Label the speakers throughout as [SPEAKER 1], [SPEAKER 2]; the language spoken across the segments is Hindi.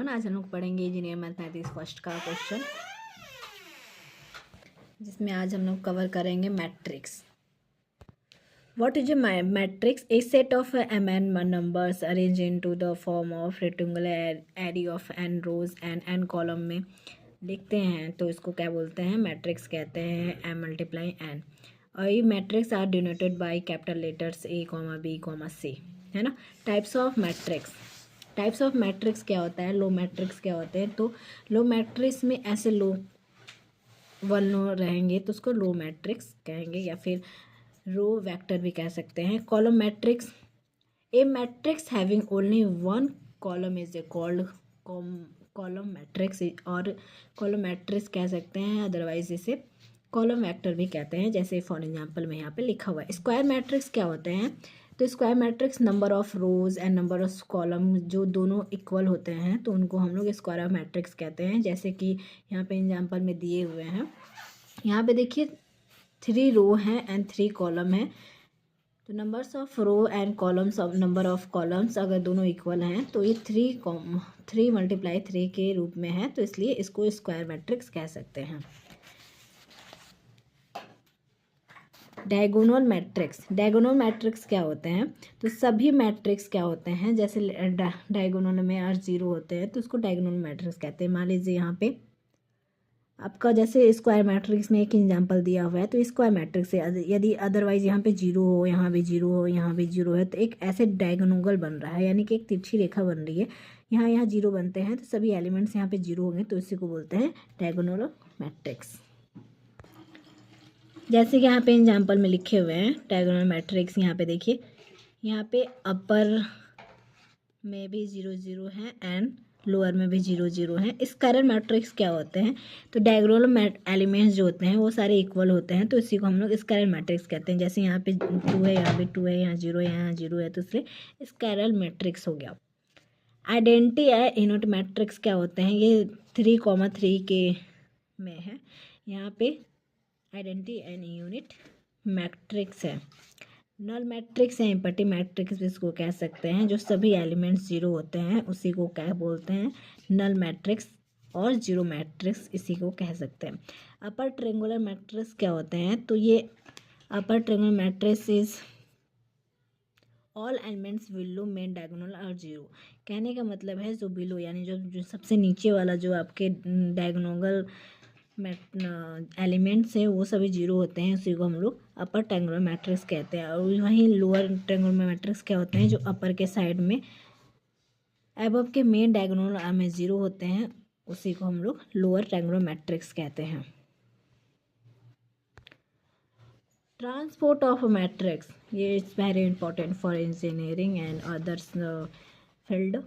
[SPEAKER 1] अपन आज हम लोग पढ़ेंगे इंजीनियर मैथमेटिक्स फर्स्ट का क्वेश्चन, जिसमें आज हम लोग कवर करेंगे matrix. What is a matrix? A set of mn numbers arranged into the form of rectangular array of n rows and n column में लिखते हैं तो इसको क्या बोलते हैं? मैट्रिक्स कहते हैं। m multiply n। और ये matrix are denoted by capital letters a, b, c, है ना। टाइप्स ऑफ मैट्रिक्स क्या होता है? लो मैट्रिक्स क्या होते हैं? तो लो मैट्रिक्स में ऐसे लो वन लो रहेंगे तो उसको लो मैट्रिक्स कहेंगे, या फिर रो वेक्टर भी कह सकते हैं। Column matrix, A matrix having only one column is a called column matrix, और कॉलम मैट्रिक्स कह सकते हैं, अदरवाइज इसे कॉलम वेक्टर भी कहते हैं, जैसे फॉर एग्जांपल में यहाँ पे लिखा हुआ है। स्क्वायर मैट्रिक्स क्या होते हैं? तो square matrix number of rose and number of column जो दोनों इक्वल होते हैं तो उनको हम लोग स्क्वायर मैट्रिक्स कहते हैं, जैसे कि यहाँ पे एग्जांपल में दिए हुए हैं। यहाँ पे देखिए 3 रो हैं एंड 3 कॉलम है, तो numbers of row and columns of number of columns अगर दोनों इक्वल हैं तो ये 3 मल्टीप्लाई 3 के रूप में है, तो इसलिए इसको स्क्वायर मैट्रिक्स कह सकते हैं। डायगोनल मैट्रिक्स क्या होते हैं? तो सभी मैट्रिक्स क्या होते हैं, जैसे डायगोनल में और 0 होते हैं तो उसको डायगोनल मैट्रिक्स कहते हैं। मान लीजिए यहाँ पे आपका जैसे स्क्वायर मैट्रिक्स में एक एग्जांपल दिया हुआ है, तो स्क्वायर मैट्रिक्स है, यदि अदरवाइज यहाँ पे 0 हो, यहाँ भी 0 हो, यहाँ भी 0 है, तो एक ऐसे डायगोनल बन रहा है, यानी कि एक तिरछी रेखा बन रही है। यहाँ 0 बनते हैं तो सभी एलिमेंट्स यहाँ पे 0 होंगे, तो इसी को बोलते हैं डायगोनल मैट्रिक्स। जैसे कि यहाँ पे एग्जांपल में लिखे हुए हैं डायगोनल मैट्रिक्स। यहाँ पे देखिए, यहाँ पे अपर में भी 0 0 है एंड लोअर में भी 0 0 है। स्क्वायर मैट्रिक्स क्या होते हैं? तो डायगोनल एलिमेंट्स जो होते हैं वो सारे इक्वल होते हैं, तो इसी को हम लोग स्क्वायर मैट्रिक्स कहते हैं। जैसे यहाँ पे 2 है, यहाँ पे 2 है, यहाँ 0 है, यहाँ 0 है, तो इसलिए स्क्वायर मैट्रिक्स हो गया। आइडेंटिटी या यूनिट मैट्रिक्स क्या होते हैं? ये 3,3 के में है। यहाँ पे आइडेंटिटी एंड यूनिट मैट्रिक्स है। नल मैट्रिक्स या इम्पटी मैट्रिक्स भी इसको कह सकते हैं, जो सभी एलिमेंट्स 0 होते हैं उसी को क्या बोलते हैं? नल मैट्रिक्स, और 0 मैट्रिक्स इसी को कह सकते हैं। अपर ट्रायंगुलर मैट्रिक्स क्या होते हैं? तो ये upper triangular matrix is all elements below main diagonal और 0। कहने का मतलब है जो बिलो यानी जो सबसे नीचे वाला जो आपके डायगोनल एलिमेंट्स है वो सभी 0 होते हैं, उसी को हम लोग अपर ट्रायंगुलर मैट्रिक्स कहते हैं। और वहीं लोअर ट्रायंगुलर मैट्रिक्स क्या होते हैं? जो अपर के साइड में अबव के मेन डायगोनल में 0 होते हैं, उसी को हम लोग लोअर ट्रायंगुलर मैट्रिक्स कहते हैं। ट्रांसपोर्ट ऑफ मैट्रिक्स, ये it's very important for engineering and others field.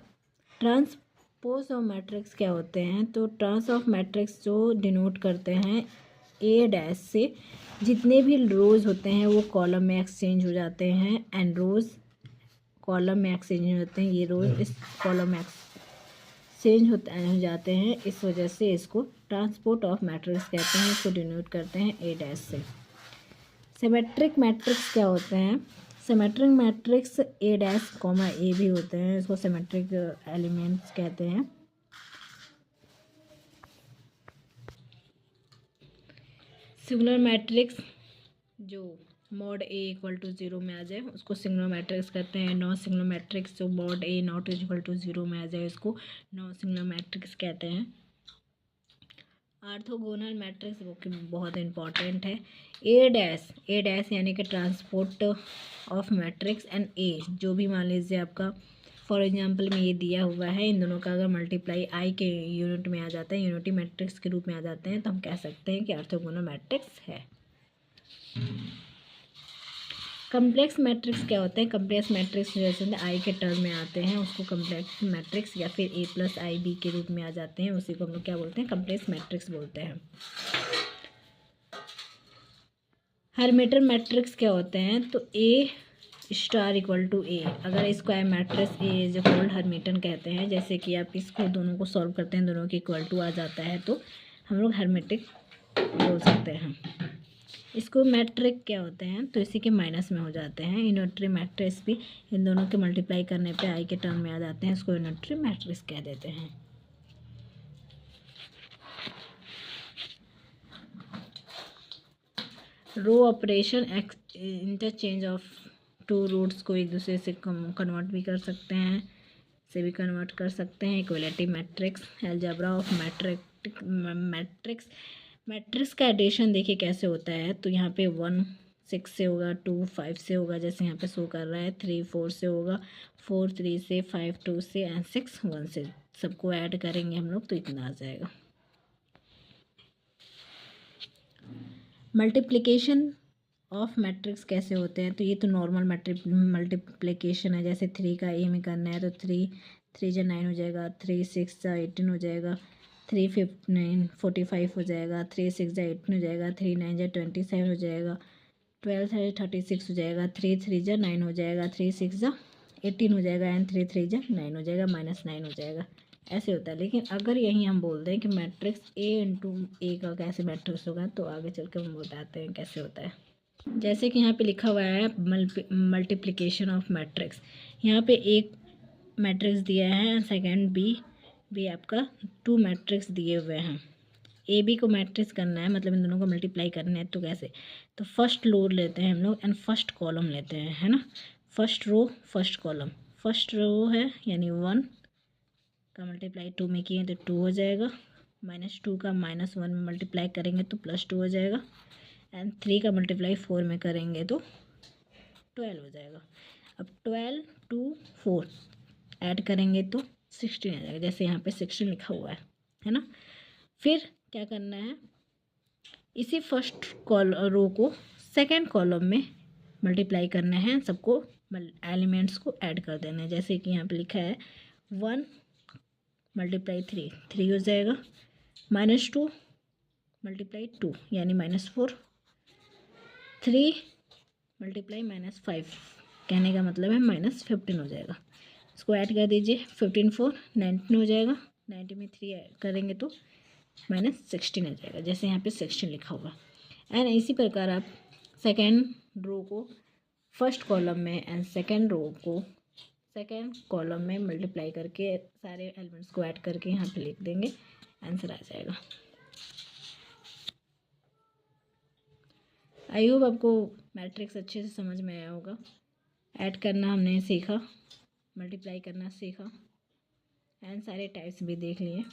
[SPEAKER 1] Transpose of matrix क्या होते हैं? तो ट्रांस ऑफ मैट्रिक्स जो डिनोट करते हैं ए डैश से, जितने भी रोज होते हैं वो कॉलम में एक्सचेंज हो जाते हैं एंड रोज कॉलम में एक्सचेंज हो जाते हैं, ये रोज इस कॉलम में एक्सचेंज हो जाते हैं, इस वजह से इसको ट्रांसपोर्ट ऑफ मैट्रिक्स कहते हैं। इसको डिनोट करते हैं ए डैश से। सिमेट्रिक मैट्रिक्स क्या होते हैं? Symmetric matrix A dash comma A भी होते हैं, इसको सिमेट्रिक एलिमेंट्स कहते हैं। सिंगुलर मैट्रिक्स जो मॉड ए इक्वल टू 0 में आ जाए उसको सिंगुलर मैट्रिक्स कहते हैं। नॉन सिंगुलर मैट्रिक्स जो mod A not equal to 0 में आ जाए उसको नॉन सिंगुलर मैट्रिक्स कहते हैं। ऑर्थोगोनल मैट्रिक्स वो कि बहुत इंपॉर्टेंट है। ए डैश यानी कि ट्रांसपोर्ट ऑफ मैट्रिक्स एंड ए, जो भी मान लीजिए आपका फॉर एग्जांपल में ये दिया हुआ है, इन दोनों का अगर मल्टीप्लाई आई के यूनिट में आ जाता है, यूनिटी मैट्रिक्स के रूप में आ जाते हैं, तो हम कह सकते हैं कि ऑर्थोगोनल मैट्रिक्स है। कम्प्लेक्स मैट्रिक्स क्या होते हैं? कम्प्लेक्स मैट्रिक्स जैसे आई के टर्म में आते हैं उसको कम्प्लेक्स मैट्रिक्स या फिर ए प्लस आई बी के रूप में आ जाते हैं, उसी को हम लोग क्या बोलते हैं? कम्प्लेक्स मैट्रिक्स बोलते हैं। हर्मिटियन मैट्रिक्स क्या होते हैं? तो ए स्टार इक्वल टू ए, अगर square matrix A is called Hermitian कहते हैं। जैसे कि आप इसको दोनों को सॉल्व करते हैं, दोनों के इक्वल टू आ जाता है तो हम लोग हर्मिटिक बोल सकते हैं। इसको मैट्रिक क्या होते हैं? तो इसी के माइनस में हो जाते हैं। यूनिटरी मैट्रिक्स भी इन दोनों के मल्टीप्लाई करने पे आई के टर्म में आ जाते हैं, इसको यूनिटरी मैट्रिक्स कह देते हैं। Row operation interchange of two rows को एक दूसरे से कन्वर्ट भी कर सकते हैं, से भी कन्वर्ट कर सकते हैं। Equality matrix, algebra of matrix. Matrix का एडिशन देखिए कैसे होता है। तो यहाँ पे 1 6 से होगा, 2 5 से होगा, जैसे यहाँ पे शो कर रहा है। 3 4 से होगा, 4 3 से, 5 2 से एंड 6 1 से। सबको ऐड करेंगे हम लोग तो इतना आ जाएगा। मल्टीप्लिकेशन ऑफ मैट्रिक्स कैसे होते हैं। तो ये तो नॉर्मल मल्टीप्लिकेशन है। जैसे 3 का ए में करना है तो 3 3 जा 9 हो जाएगा, 3 6 जा 18 हो जाएगा, 3 5 9 45 हो जाएगा, 3 6 जा 18 हो जाएगा, 3 9 जा 27 हो जाएगा, 12 3 36 हो जाएगा, 3 3 जा 9 हो जाएगा, 3 6 जा 18 हो जाएगा एंड 3 3 जा 9 हो जाएगा, -9 हो जाएगा। ऐसे होता है। लेकिन अगर यहीं हम बोल दें कि मैट्रिक्स ए इंटू ए का कैसे मैट्रिक्स होगा तो आगे चल के हम बताते हैं कैसे होता है। जैसे कि यहाँ पे लिखा हुआ है मल्टीप्लिकेशन ऑफ मैट्रिक्स। यहाँ पे एक मैट्रिक्स दिया है, सेकंड बी आपका 2 मैट्रिक्स दिए हुए हैं। ए बी को मैट्रिक्स करना है, मतलब इन दोनों को मल्टीप्लाई करना है। तो कैसे, तो फर्स्ट रो लेते हैं हम लोग एंड फर्स्ट कॉलम लेते हैं, है ना। First row first column, first row है यानी 1 का मल्टीप्लाई 2 में किए तो 2 हो जाएगा, -2 का -1 में मल्टीप्लाई करेंगे तो +2 हो जाएगा एंड 3 का मल्टीप्लाई 4 में करेंगे तो 12 हो जाएगा। अब 12 2 4 ऐड करेंगे तो 16 आ जाएगा, जैसे यहाँ पे 16 लिखा हुआ है ना। फिर क्या करना है, इसी फर्स्ट रो को सेकंड कॉलम में मल्टीप्लाई करना है, सबको एलिमेंट्स को ऐड कर देना है। जैसे कि यहाँ पे लिखा है 1 मल्टीप्लाई 3 3 हो जाएगा, -2 मल्टीप्लाई 2 यानी -4, 3 मल्टीप्लाई -5 कहने का मतलब है -15 हो जाएगा। इसको ऐड कर दीजिए, 15 4 19 हो जाएगा, 90 में 3 ऐड करेंगे तो -16 आ जाएगा, जैसे यहाँ पे 16 लिखा हुआ। एंड इसी प्रकार आप सेकेंड रो को फर्स्ट कॉलम में एंड सेकेंड रो को सेकेंड कॉलम में मल्टीप्लाई करके सारे एलिमेंट्स को ऐड करके यहाँ पे लिख देंगे, आंसर आ जाएगा। आई होप आपको मैट्रिक्स अच्छे से समझ में आया होगा। ऐड करना हमने सीखा, मल्टीप्लाई करना सीखा एंड सारे टाइप्स भी देख लिए।